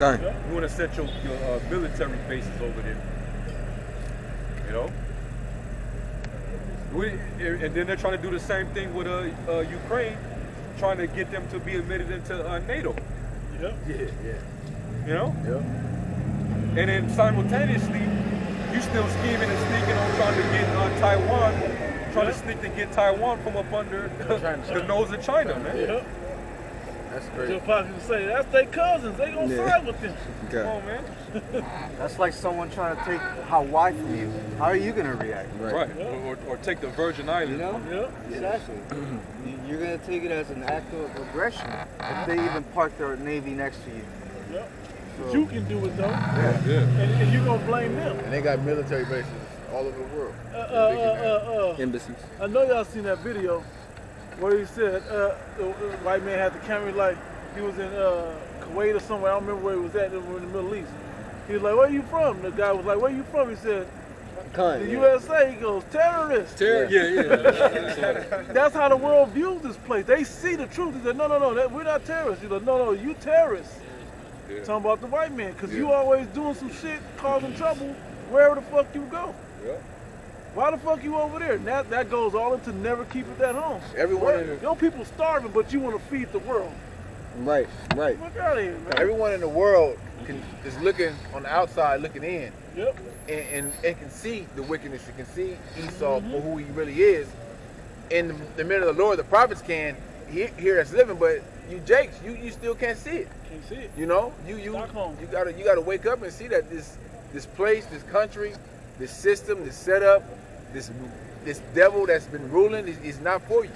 Dang. You want to set your military bases over there. You know? And then they're trying to do the same thing with Ukraine, trying to get them to be admitted into NATO. Yep. Yeah. You know? Yep. And then simultaneously, you still scheming and sneaking on trying to get Taiwan, trying to sneak to get Taiwan from up under the nose of China, man. Yep. That's crazy. Your pockets say that's their cousins. They gonna side with them. Come on, man. That's like someone trying to take Hawaii from you. How are you gonna react? Right. Or take the Virgin Islands. You know? Yeah. Exactly. You're gonna take it as an act of aggression if they even park their Navy next to you. Yep. But you can do it though. Yeah. And you're gonna blame them. And they got military bases all over the world. Embassies. I know y'all seen that video where he said the white man had the camera like he was in Kuwait or somewhere. I don't remember where he was at. They were in the Middle East. He was like, "Where you from?" The guy was like, "Where you from?" He said, "The USA." He goes, "Terrorists." Yeah. That's how the world views this place. They see the truth. He said, "No, we're not terrorists." He's like, "No, you terrorists." Yeah. Talking about the white man, because you always doing some shit, causing trouble wherever the fuck you go. Yeah. Why the fuck you over there? And that goes all into never keep it at home. Everyone Your people starving, but you want to feed the world. Right. Fuck out of here, man. Everyone in the world is looking on the outside, looking in, Yep. and can see the wickedness. You can see Esau for who he really is. In the middle of the Lord, the prophets can hear us living, but you Jakes, you still can't see it. Can't see it. You know, you Stockholm. gotta wake up and see that this place, this country, this system, this setup, this devil that's been ruling is not for you.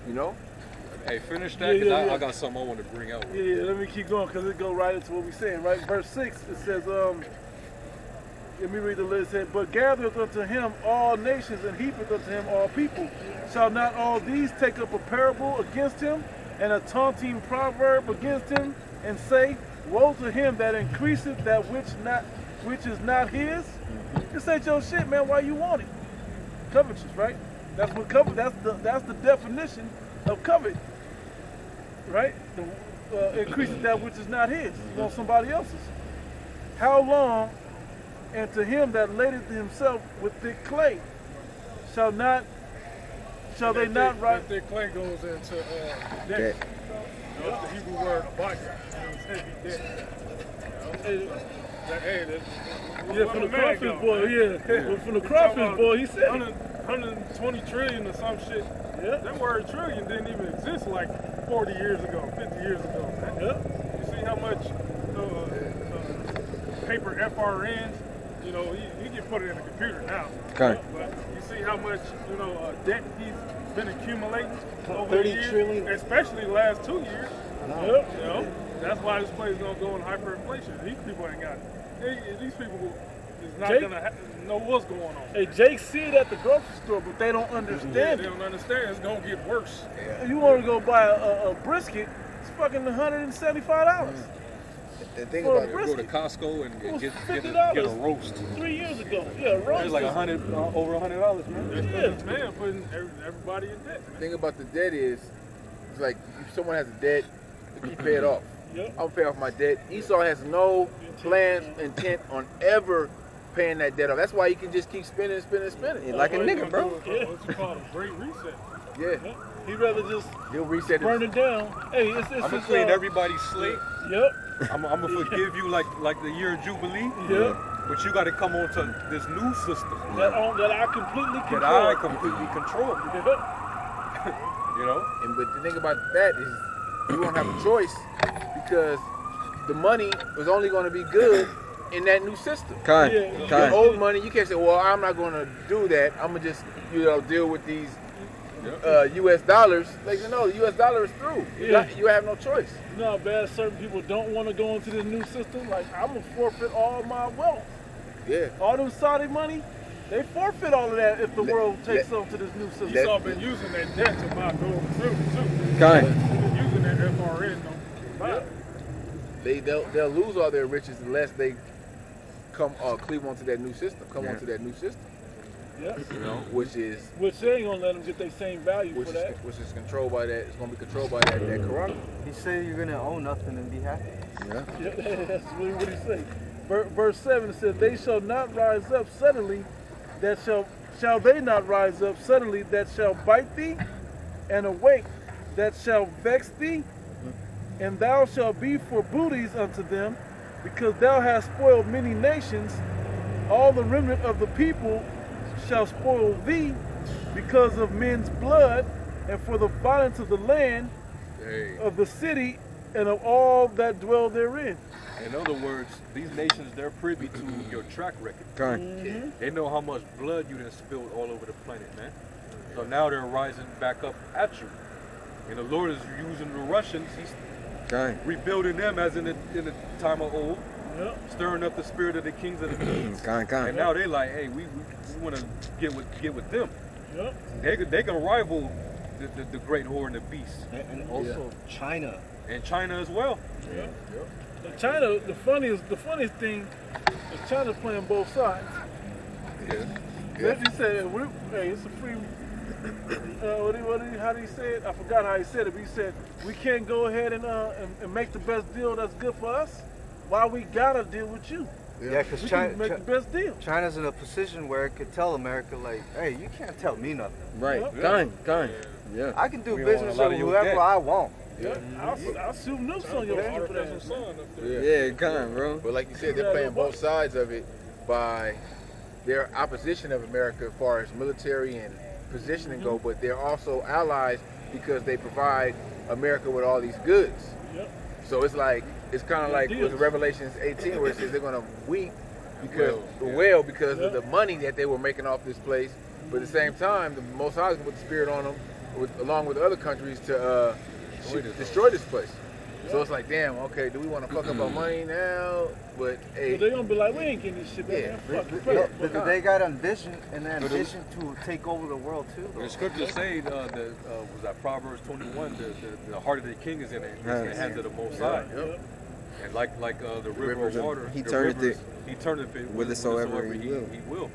You know. Hey, finish that, because I got something I want to bring out. Yeah, let me keep going, because it goes right into what we're saying, right? Verse 6, it says, let me read the list. It said, "But gathereth unto him all nations, and heapeth unto him all people. Shall not all these take up a parable against him, and a taunting proverb against him, and say, Woe to him that increaseth that which is not his?" This ain't your shit, man. Why you want it? Covetous, right? That's what covet. That's the definition of covet, right? Increaseth that which is not his. You want somebody else's. How long? And to him that ladeth himself with thick clay, shall they not write? Thick clay goes into debt. That's the Hebrew word abaya. It's heavy debt. Yeah, from the crawfish boy. Yeah, from the crawfish boy, he said 120 trillion or some shit. Yeah. That word trillion didn't even exist like 40 years ago, 50 years ago. Man. Yeah. You see how much paper FRNs, you can put it in a computer now. Okay. But you see how much, debt he's been accumulating over 30 the years, trillion. especially the last 2 years. Yep. That's why this place is gonna go in hyperinflation. These people ain't got it. These people is not Jake? gonna know what's going on. Hey, Jake see it at the grocery store, but they don't understand They it. don't understand. It's gonna get worse. If you want to go buy a brisket, it's fucking $175. And think For a about it. Go to brisket. Costco and It was get $50 a roast. 3 years ago. Yeah, roast. It's like over $100, man. That's Yeah. because this man putting everybody in debt. The thing about the debt is, it's like if someone has a debt, they keep pay it off. Yep. I'll pay off my debt. Esau has no plans, intent on ever paying that debt off. That's why he can just keep spending. Like a nigga, bro. What you call a great reset. Yeah, He'd rather just he'll reset burn it. it down. Hey, it's I'm gonna clean everybody's slate. Yep. I'm gonna forgive you like the year of Jubilee. Yep. But you got to come on to this new system That I completely control. that I completely control. Yep. You know? But the thing about that is, you won't have a choice because the money is only going to be good in that new system. The old money, you can't say, well, I'm not going to do that. I'm going to just, deal with these U.S. dollars. Like, no, the U.S. dollar is through. You have no choice. You know how bad certain people don't want to go into this new system? Like, I'm going to forfeit all my wealth. Yeah. All them Saudi money, they forfeit all of that if the world takes on to this new system. Esau been using that debt to buy gold and silver too. Okay. He's been using that FRN to buy. They'll lose all their riches unless they cleave onto that new system. Onto that new system. Yeah. You know, which they ain't gonna let them get their same value for that. Which is controlled by that. It's gonna be controlled by that corrupt. He said you're gonna own nothing and be happy. Yeah. That's really what he say. Verse 7 says, "They shall not rise up suddenly, shall they not rise up suddenly that shall bite thee, and awake that shall vex thee, and thou shalt be for booties unto them, because thou hast spoiled many nations. All the remnant of the people shall spoil thee, because of men's blood, and for the violence of the land, of the city, and of all that dwell therein." In other words, these nations, they're privy to your track record. Okay. They know how much blood you done spilled all over the planet, man. So now they're rising back up at you. And the Lord is using the Russians. He's rebuilding them as in the time of old, stirring up the spirit of the kings of the kings. And now they like, hey, we want to get with them. They can rival the great whore and the beast. And also China. And China as well. China, the funniest thing is China playing both sides. He said, "Hey, it's a free." How did he say it? I forgot how he said it. But he said, "We can't go ahead and make the best deal that's good for us. Why we gotta deal with you?" Yeah, because China make the best deal. China's in a position where it could tell America, like, "Hey, you can't tell me nothing." Right. Yeah. I can do business with whoever I want. Yeah, I'll shoot nukes on your people. Bro. But like you said, they're playing both sides of it by their opposition of America as far as military and positioning go, but they're also allies because they provide America with all these goods. So it's like, it's kind of like with Revelations 18 where it says they're going to weep because of the money that they were making off this place. But at the same time, the Most High is going to put the spirit on them along with other countries to destroy this place. So it's like, damn, okay, do we want to fuck up our money now? But hey, they're gonna be like, we ain't getting this shit back. They got ambition to take over the world too. The scriptures say, was that Proverbs 21? The heart of the king is in the hands of the Most High. And like the river of water, he turneth it whithersoever he will.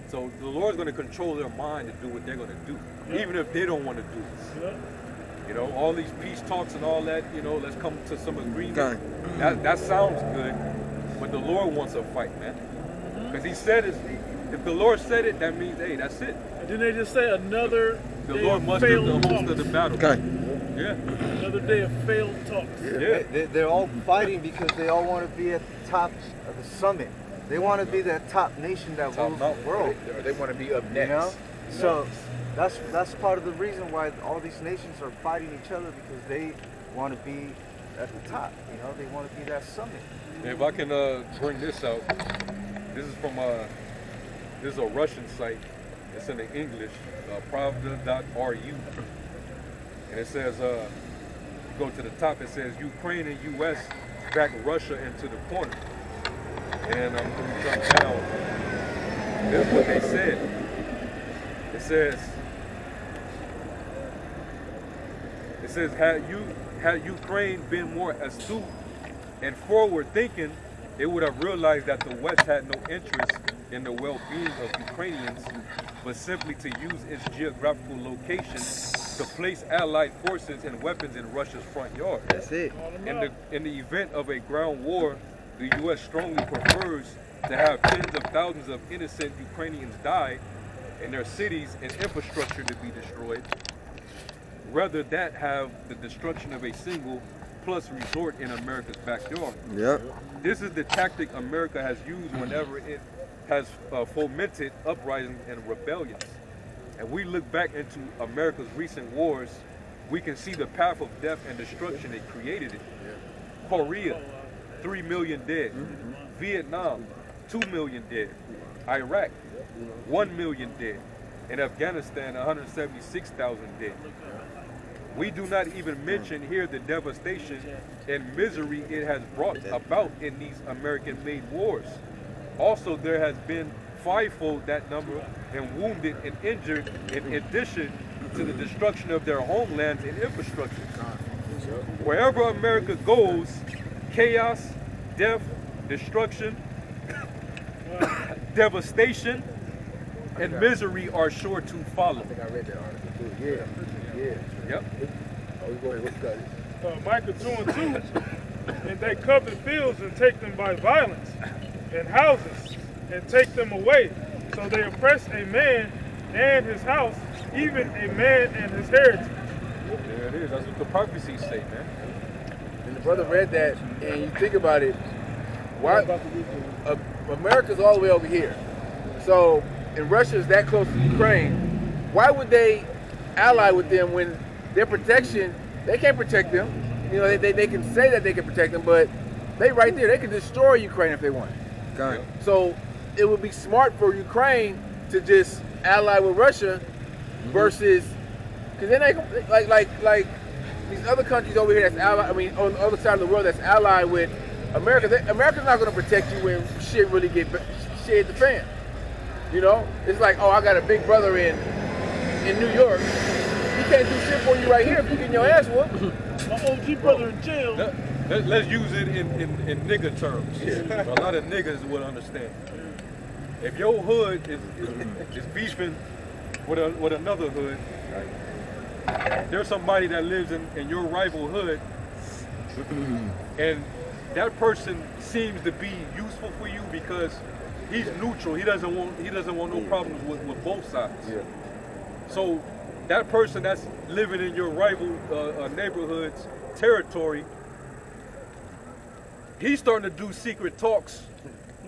So the Lord's going to control their mind to do what they're going to do, even if they don't want to do it. You know, all these peace talks and all that, you know, let's come to some agreement. That sounds good, but the Lord wants a fight, man. Because he said it. If the Lord said it, that means, hey, that's it. And then they just say another the Lord mustered the host of the battle. Another day of failed talks. They're all fighting because they all want to be at the top of the summit. They want to be that top nation that rules the world. They want to be up next. You know? So that's part of the reason why all these nations are fighting each other, because they want to be at the top. You know, they want to be that summit. If I can bring this out, this is from this is a Russian site. It's in the English, pravda.ru, and it says, go to the top. It says Ukraine and U.S. back Russia into the corner, and I'm going to jump down. This is what they said. It says, had Ukraine been more astute and forward-thinking, it would have realized that the West had no interest in the well-being of Ukrainians, but simply to use its geographical location to place Allied forces and weapons in Russia's front yard. That's it. In the event of a ground war, the U.S. strongly prefers to have tens of thousands of innocent Ukrainians die and their cities and infrastructure to be destroyed, rather than have the destruction of a single plus resort in America's backyard. This is the tactic America has used whenever it has fomented uprisings and rebellions. And we look back into America's recent wars, we can see the path of death and destruction that created it. Korea, 3 million dead. Vietnam, 2 million dead. Iraq, 1 million dead. In Afghanistan, 176,000 dead. We do not even mention here the devastation and misery it has brought about in these American-made wars. Also, there has been fivefold that number and wounded and injured in addition to the destruction of their homelands and infrastructure. Wherever America goes, chaos, death, destruction, devastation, and misery are sure to follow. I think I read that article too. Yeah. Yep. Oh, go ahead. What you got? Micah 2:2, and they covet fields and take them by violence, and houses and take them away. So they oppress a man and his house, even a man and his heritage. There it is. That's what the prophecies say, man. And the brother read that, and you think about it. Why? America's all the way over here. So, and Russia's that close to Ukraine. Why would they ally with them when their protection, they can't protect them? You know, they can say that they can protect them, but they right there, they can destroy Ukraine if they want. Got it. So, it would be smart for Ukraine to just ally with Russia versus, because then they like these other countries over here that's allied. I mean, on the other side of the world that's allied with America. America's not going to protect you when shit really get shit the fan. You know, it's like, oh, I got a big brother in New York. He can't do shit for you right here if you getting your ass whooped. My OG brother in jail. Let's use it in nigga terms. A lot of niggas would understand. If your hood is beefing with another hood, there's somebody that lives in your rival hood, and that person seems to be useful for you because he's neutral. He doesn't want no problems with both sides. Yeah. So that person that's living in your rival neighborhood's territory, he's starting to do secret talks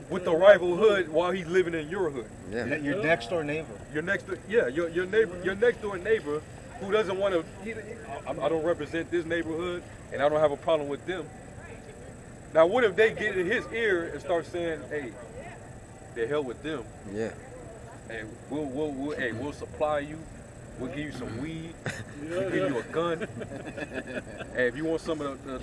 with the rival hood while he's living in your hood. Yeah. Your next door neighbor. Your next door neighbor who doesn't want to. I don't represent this neighborhood, and I don't have a problem with them. Now, what if they get in his ear and start saying, "Hey, the hell with them. Yeah. And we'll supply you. We'll give you some weed. We'll give you a gun. Hey, if you want some of the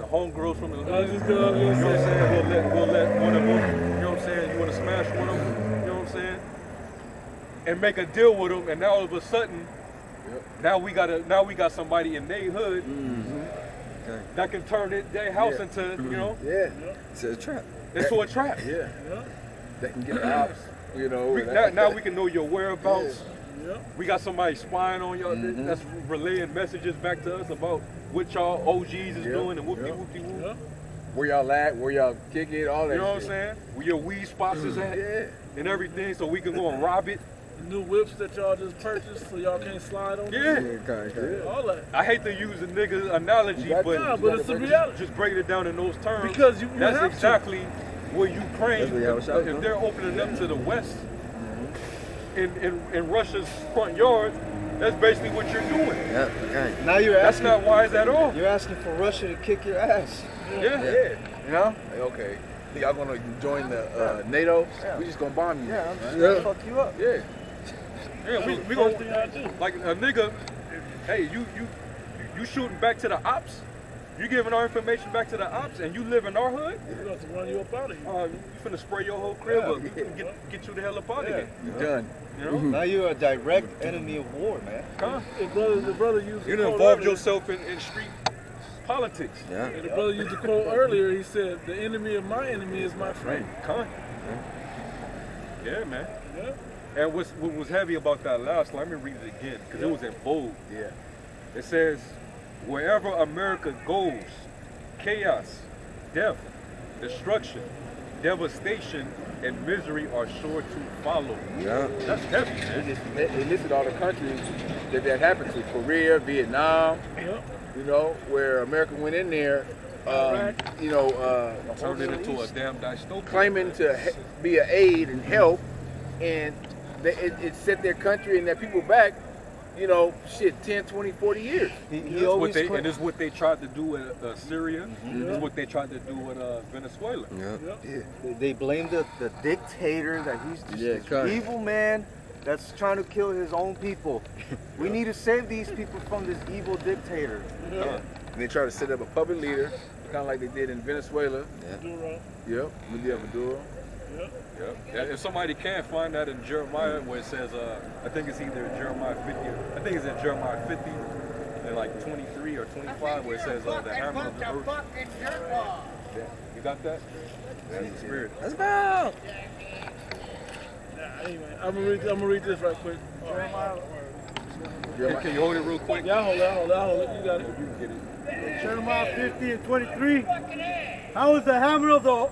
homegirls from the hood, you know what I'm saying? We'll let one of them. You know what I'm saying? You want to smash one of them? You know what I'm saying? And make a deal with them, and now all of a sudden, now we got somebody in their hood that can turn their house into, you know, It's a trap. into a trap. Yeah. They can get ops, you know. Now we can know your whereabouts. We got somebody spying on y'all that's relaying messages back to us about what y'all OGs is doing and whoopie whoop. Where y'all at, where y'all kick it, all that. You know what I'm saying? Where your weed spots is at and everything, so we can go and rob it. New whips that y'all just purchased so y'all can't slide on them. All that. I hate to use a nigga analogy, but it's a reality. just break it down in those terms. Because you that's have exactly where Ukraine, That's what if they're opening up to the West in Russia's front yard, that's basically what you're doing. Yeah. Okay. Now you're That's asking. not wise at all. You're asking for Russia to kick your ass. Yeah. You know? Like, okay. Y'all gonna join the NATO? We just gonna bomb you. Yeah, I'm just gonna fuck you up. Yeah. Yeah, we First thing I do. gonna, like a nigga, hey, you shooting back to the ops? You giving our information back to the ops and you live in our hood? We're going to run you up out of here. You finna spray your whole crib up. Get you the hell up out of here. You're done. You know? Now you're a direct enemy of war, man. Huh? The brother used You the done quote involved earlier. yourself in street politics. Yeah. And the brother used the quote earlier. He said, "The enemy of my enemy is my friend." Con. Yeah, man. Yeah. And what was heavy about that last line, let me read it again, because it was in bold. Yeah. It says, wherever America goes, chaos, death, destruction, devastation, and misery are sure to follow. Yeah. That's heavy, man. They listed all the countries that happened to. Korea, Vietnam, you know, where America went in there, you know, Turned it into a damn dystopia. claiming to be an aid and help, and it set their country and their people back, you know, 10, 20, 40 years. He always And it's what they tried to do with Syria. It's what they tried to do with Venezuela. Yeah. They blame the dictator that he's just this cut. evil man that's trying to kill his own people. We need to save these people from this evil dictator. And they try to set up a puppet leader, kind of like they did in Venezuela. Yep, Maduro. Yep. If somebody can't find that in Jeremiah, where it says, I think it's either Jeremiah 50, I think it's in Jeremiah 50, and like 23 or 25, where it says the hammer of the earth. Yeah. You got that? That's the spirit. Let's go. Amen. I'm gonna read this right quick. Can you hold it real quick? Yeah, hold it. You got it. Jeremiah 50 and 23. How is the hammer of the